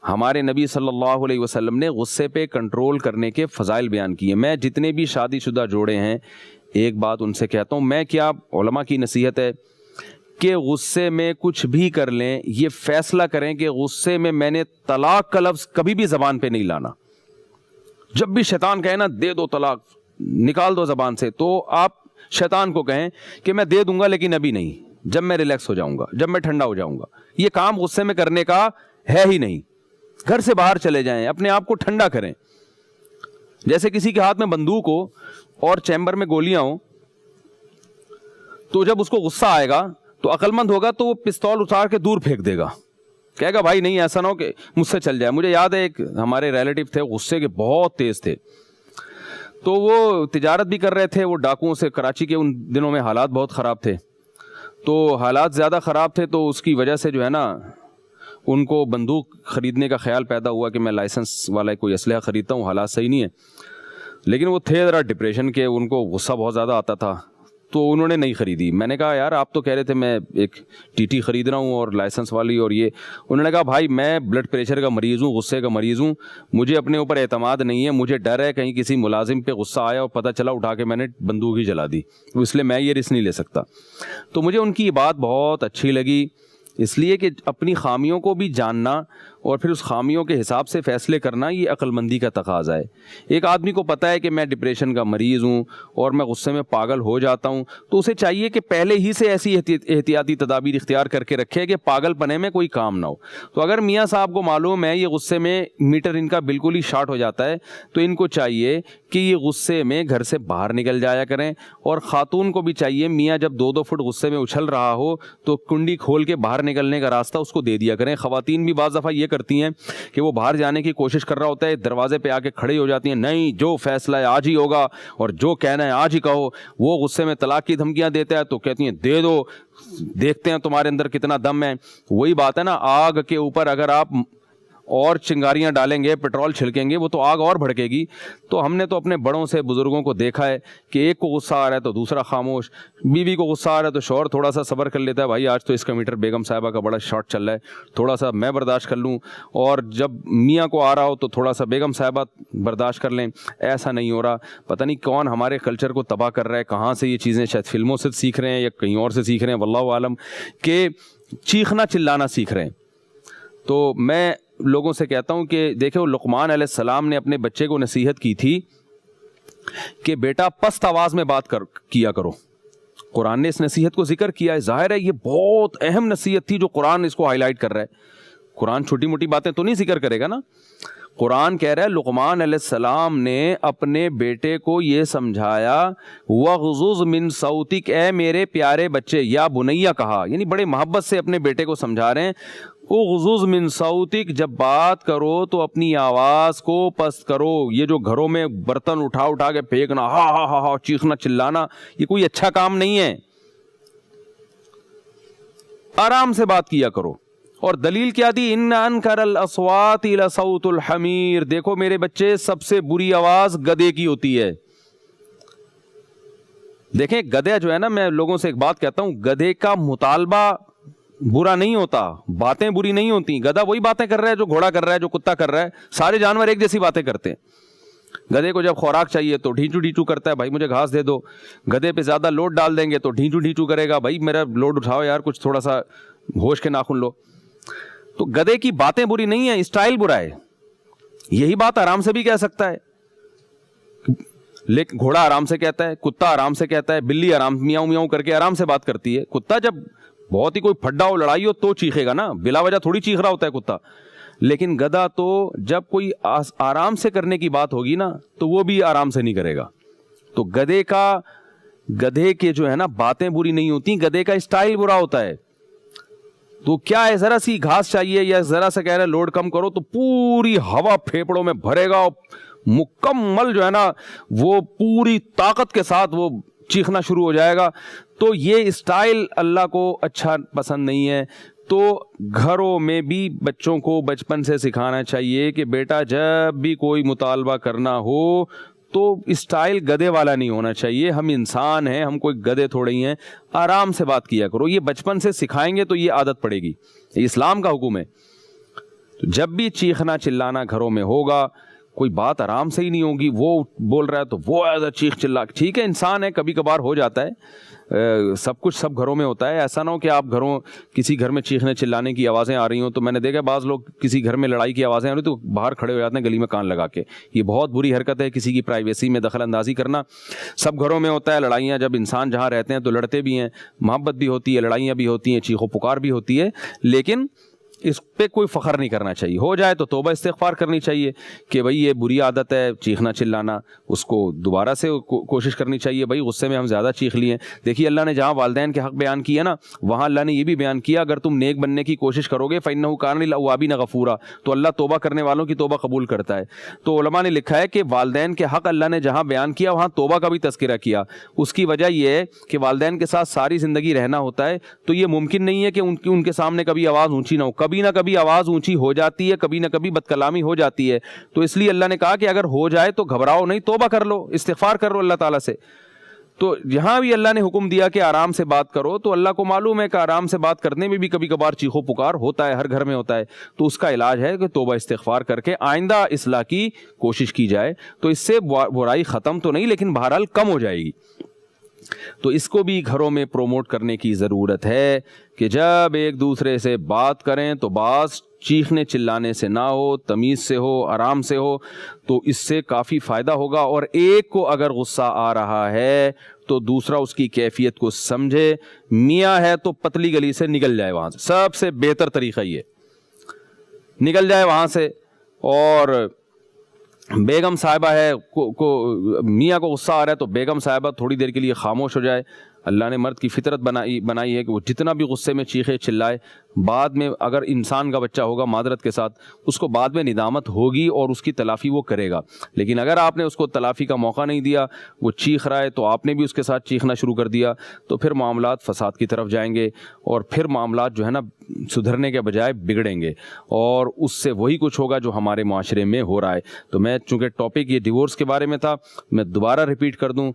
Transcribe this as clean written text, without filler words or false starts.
ہمارے نبی صلی اللہ علیہ وسلم نے غصے پہ کنٹرول کرنے کے فضائل بیان کیے. میں جتنے بھی شادی شدہ جوڑے ہیں ایک بات ان سے کہتا ہوں, میں کیا علماء کی نصیحت ہے کہ غصے میں کچھ بھی کر لیں, یہ فیصلہ کریں کہ غصے میں نے طلاق کا لفظ کبھی بھی زبان پہ نہیں لانا. جب بھی شیطان کہے نا دے دو طلاق, نکال دو زبان سے, تو آپ شیطان کو کہیں کہ میں دے دوں گا لیکن ابھی نہیں, جب میں ریلیکس ہو جاؤں گا, جب میں ٹھنڈا ہو جاؤں گا. یہ کام غصے میں کرنے کا ہے ہی نہیں. گھر سے باہر چلے جائیں, اپنے آپ کو ٹھنڈا کریں. جیسے کسی کے ہاتھ میں بندوق ہو اور چیمبر میں گولیاں ہوں, تو جب اس کو غصہ آئے گا تو عقل مند ہوگا تو وہ پستول اتار کے دور پھینک دے گا, کہے گا بھائی نہیں ایسا نہ ہو کہ مجھ سے چل جائے. مجھے یاد ہے ایک ہمارے ریلیٹیو تھے, غصے کے بہت تیز تھے, تو وہ تجارت بھی کر رہے تھے. وہ ڈاکوؤں سے, کراچی کے ان دنوں میں حالات بہت خراب تھے, تو حالات زیادہ خراب تھے, تو اس کی وجہ سے جو ہے نا ان کو بندوق خریدنے کا خیال پیدا ہوا کہ میں لائسنس والا کوئی اسلحہ خریدتا ہوں, حالات صحیح نہیں ہے. لیکن وہ تھے ذرا ڈپریشن کے, ان کو غصہ بہت زیادہ آتا تھا, تو انہوں نے نہیں خریدی. میں نے کہا یار آپ تو کہہ رہے تھے میں ایک ٹی ٹی خرید رہا ہوں اور لائسنس والی اور یہ. انہوں نے کہا بھائی میں بلڈ پریشر کا مریض ہوں, غصے کا مریض ہوں, مجھے اپنے اوپر اعتماد نہیں ہے, مجھے ڈر ہے کہیں کسی ملازم پہ غصہ آیا اور پتہ چلا اٹھا کے میں نے بندوق ہی جلا دی, اس لیے میں یہ رسک نہیں لے سکتا. تو مجھے ان کی یہ بات بہت اچھی لگی, اس لیے کہ اپنی خامیوں کو بھی جاننا اور پھر اس خامیوں کے حساب سے فیصلے کرنا یہ عقل مندی کا تقاضا ہے. ایک آدمی کو پتہ ہے کہ میں ڈپریشن کا مریض ہوں اور میں غصے میں پاگل ہو جاتا ہوں, تو اسے چاہیے کہ پہلے ہی سے ایسی احتیاطی تدابیر اختیار کر کے رکھے کہ پاگل پنے میں کوئی کام نہ ہو. تو اگر میاں صاحب کو معلوم ہے یہ غصے میں میٹر ان کا بالکل ہی شارٹ ہو جاتا ہے, تو ان کو چاہیے کہ یہ غصے میں گھر سے باہر نکل جایا کریں. اور خاتون کو بھی چاہیے میاں جب 2-2 فٹ غصے میں اچھل رہا ہو تو کنڈی کھول کے باہر نکلنے کا راستہ اس کو دے دیا کریں. خواتین بھی بعض دفعہ یہ کرتی ہیں کہ وہ باہر جانے کی کوشش کر رہا ہوتا ہے, دروازے پہ آ کے کھڑی ہو جاتی ہیں, نہیں جو فیصلہ ہے آج ہی ہوگا اور جو کہنا ہے آج ہی کہو. وہ غصے میں طلاق کی دھمکیاں دیتا ہے تو کہتی ہیں دے دو, دیکھتے ہیں تمہارے اندر کتنا دم ہے. وہی بات ہے نا, آگ کے اوپر اگر آپ اور چنگاریاں ڈالیں گے, پیٹرول چھڑکیں گے, وہ تو آگ اور بھڑکے گی. تو ہم نے تو اپنے بڑوں سے, بزرگوں کو دیکھا ہے کہ ایک کو غصہ آ رہا ہے تو دوسرا خاموش, بیوی کو غصہ آ رہا ہے تو شوہر تھوڑا سا صبر کر لیتا ہے, بھائی آج تو اس کا میٹر بیگم صاحبہ کا بڑا شارٹ چل رہا ہے, تھوڑا سا میں برداشت کر لوں. اور جب میاں کو آ رہا ہو تو تھوڑا سا بیگم صاحبہ برداشت کر لیں. ایسا نہیں ہو رہا, پتہ نہیں کون ہمارے کلچر کو تباہ کر رہا ہے, کہاں سے یہ چیزیں, شاید فلموں سے سیکھ رہے ہیں یا کہیں اور سے سیکھ رہے ہیں, واللہ عالم, کہ چیخنا چلانا سیکھ رہے ہیں. تو میں لوگوں سے کہتا ہوں کہ دیکھو لقمان علیہ السلام نے اپنے بچے کو نصیحت کی تھی کہ بیٹا پست آواز میں بات کیا کرو. قرآن نے اس نصیحت کو ذکر کیا ہے. ظاہر ہے یہ بہت اہم نصیحت تھی جو قرآن اس کو ہائی لائٹ کر رہا ہے. قرآن چھوٹی موٹی باتیں تو نہیں ذکر کرے گا نا. قرآن کہہ رہا ہے لقمان علیہ السلام نے اپنے بیٹے کو یہ سمجھایا, وَغْضُضْ مِن صَوْتِكَ, اے میرے پیارے بچے, یا بنیا کہا, یعنی بڑے محبت سے اپنے بیٹے کو سمجھا رہے ہیں. اغضض من صوتک, جب بات کرو تو اپنی آواز کو پست کرو. یہ جو گھروں میں برتن اٹھا کے پھینکنا, ہا ہا ہا ہا چیخنا چلانا, یہ کوئی اچھا کام نہیں ہے. آرام سے بات کیا کرو. اور دلیل کیا دی, ان انکر الاصوات لصوت الحمیر, دیکھو میرے بچے سب سے بری آواز گدھے کی ہوتی ہے. دیکھیں گدھا جو ہے نا, میں لوگوں سے ایک بات کہتا ہوں, گدھے کا مطالبہ برا نہیں ہوتا, باتیں بری نہیں ہوتی. گدھا وہی باتیں کر رہا ہے جو گھوڑا کر رہا ہے, جو کتا کر رہا ہے. سارے جانور ایک جیسی باتیں کرتے ہیں. گدھے کو جب خوراک چاہیے تو ڈھیچو ڈھیچو کرتا ہے, بھائی مجھے گھاس دے دو. گدھے پہ زیادہ لوڈ ڈال دیں گے تو ڈھیچو ڈھیچو کرے گا, بھائی میرا لوڈ اٹھاؤ یار, کچھ تھوڑا سا ہوش کے ناخن لو. تو گدھے کی باتیں بری نہیں ہیں, اسٹائل برا ہے. یہی بات آرام سے بھی کہہ سکتا ہے, لیکن گھوڑا آرام سے کہتا ہے, کتا آرام سے کہتا ہے, بلی آرام میاؤں میاؤں کر کے آرام سے بات کرتی ہے. کتا جب بہت ہی کوئی پھڈا ہو, لڑائی ہو تو چیخے گا نا, بلا وجہ تھوڑی چیخ رہا ہوتا ہے کتا. لیکن گدھا تو جب کوئی آرام سے کرنے کی بات ہوگی نا تو وہ بھی آرام سے نہیں کرے گا. تو گدھے کے جو ہے نا باتیں بری نہیں ہوتی, گدھے کا اسٹائل برا ہوتا ہے. تو کیا ہے, ذرا سی گھاس چاہیے یا ذرا سا کہہ رہے لوڈ کم کرو تو پوری ہوا پھیپڑوں میں بھرے گا, مکمل جو ہے نا وہ پوری طاقت کے ساتھ وہ چیخنا شروع ہو جائے گا. تو یہ اسٹائل اللہ کو اچھا پسند نہیں ہے. تو گھروں میں بھی بچوں کو بچپن سے سکھانا چاہیے کہ بیٹا جب بھی کوئی مطالبہ کرنا ہو تو اسٹائل گدھے والا نہیں ہونا چاہیے. ہم انسان ہیں, ہم کوئی گدھے تھوڑے ہی ہیں. آرام سے بات کیا کرو. یہ بچپن سے سکھائیں گے تو یہ عادت پڑے گی. یہ اسلام کا حکم ہے. تو جب بھی چیخنا چلانا گھروں میں ہوگا، کوئی بات آرام سے ہی نہیں ہوگی، وہ بول رہا ہے تو وہ ایسا چیخ چلا، ٹھیک ہے انسان ہے، کبھی کبھار ہو جاتا ہے، سب کچھ سب گھروں میں ہوتا ہے، ایسا نہ ہو کہ آپ کسی گھر میں چیخنے چلانے کی آوازیں آ رہی ہوں، تو میں نے دیکھا بعض لوگ کسی گھر میں لڑائی کی آوازیں آ رہی تو باہر کھڑے ہو جاتے ہیں گلی میں کان لگا کے، یہ بہت بری حرکت ہے، کسی کی پرائیویسی میں دخل اندازی کرنا۔ سب گھروں میں ہوتا ہے لڑائیاں، جب انسان جہاں رہتے ہیں تو لڑتے بھی ہیں، محبت بھی ہوتی ہے، لڑائیاں بھی ہوتی ہیں، چیخو پکار بھی ہوتی ہے، لیکن اس پہ کوئی فخر نہیں کرنا چاہیے، ہو جائے تو توبہ استغفار کرنی چاہیے کہ بھائی یہ بری عادت ہے چیخنا چلانا، اس کو دوبارہ سے کوشش کرنی چاہیے، بھائی غصے میں ہم زیادہ چیخ لیے۔ دیکھیے اللہ نے جہاں والدین کے حق بیان کیا نا، وہاں اللہ نے یہ بھی بیان کیا اگر تم نیک بننے کی کوشش کرو گے فَإِنَّهُ كَانَ لِلْأَوَّابِينَ غَفُورًا، تو اللہ توبہ کرنے والوں کی توبہ قبول کرتا ہے۔ تو علماء نے لکھا ہے کہ والدین کے حق اللہ نے جہاں بیان کیا وہاں توبہ کا بھی تذکرہ کیا، اس کی وجہ یہ ہے کہ والدین کے ساتھ ساری زندگی رہنا ہوتا ہے، تو یہ ممکن نہیں ہے کہ ان کے سامنے کبھی آواز اونچی نہ ہو، کبھی نہ کبھی آواز اونچی ہو جاتی ہے، کبھی نہ کبھی بد کلامی ہو جاتی ہے، تو اس لیے اللہ نے کہا کہ اگر ہو جائے تو گھبراؤ نہیں، توبہ کر لو، استغفار کر لو اللہ تعالیٰ سے۔ تو یہاں بھی اللہ نے حکم دیا کہ آرام سے بات کرو، تو اللہ کو معلوم ہے کہ آرام سے بات کرنے میں بھی کبھی کبھار چیخو پکار ہوتا ہے، ہر گھر میں ہوتا ہے، تو اس کا علاج ہے کہ توبہ استغفار کر کے آئندہ اصلاح کی کوشش کی جائے، تو اس سے برائی ختم تو نہیں لیکن بہرحال کم ہو جائے گی۔ تو اس کو بھی گھروں میں پروموٹ کرنے کی ضرورت ہے کہ جب ایک دوسرے سے بات کریں تو بات چیخنے چلانے سے نہ ہو، تمیز سے ہو، آرام سے ہو، تو اس سے کافی فائدہ ہوگا۔ اور ایک کو اگر غصہ آ رہا ہے تو دوسرا اس کی کیفیت کو سمجھے، میاں ہے تو پتلی گلی سے نکل جائے وہاں سے، سب سے بہتر طریقہ یہ نکل جائے وہاں سے، اور بیگم صاحبہ ہے میاں کو غصہ آ رہا ہے تو بیگم صاحبہ تھوڑی دیر کے لیے خاموش ہو جائے۔ اللہ نے مرد کی فطرت بنائی ہے کہ وہ جتنا بھی غصے میں چیخے چلائے، بعد میں اگر انسان کا بچہ ہوگا معذرت کے ساتھ، اس کو بعد میں ندامت ہوگی اور اس کی تلافی وہ کرے گا، لیکن اگر آپ نے اس کو تلافی کا موقع نہیں دیا، وہ چیخ رہا ہے تو آپ نے بھی اس کے ساتھ چیخنا شروع کر دیا، تو پھر معاملات فساد کی طرف جائیں گے، اور پھر معاملات جو ہے نا سدھرنے کے بجائے بگڑیں گے، اور اس سے وہی کچھ ہوگا جو ہمارے معاشرے میں ہو رہا ہے۔ تو میں چونکہ ٹاپک یہ ڈیورس کے بارے میں تھا، میں دوبارہ ریپیٹ کر دوں،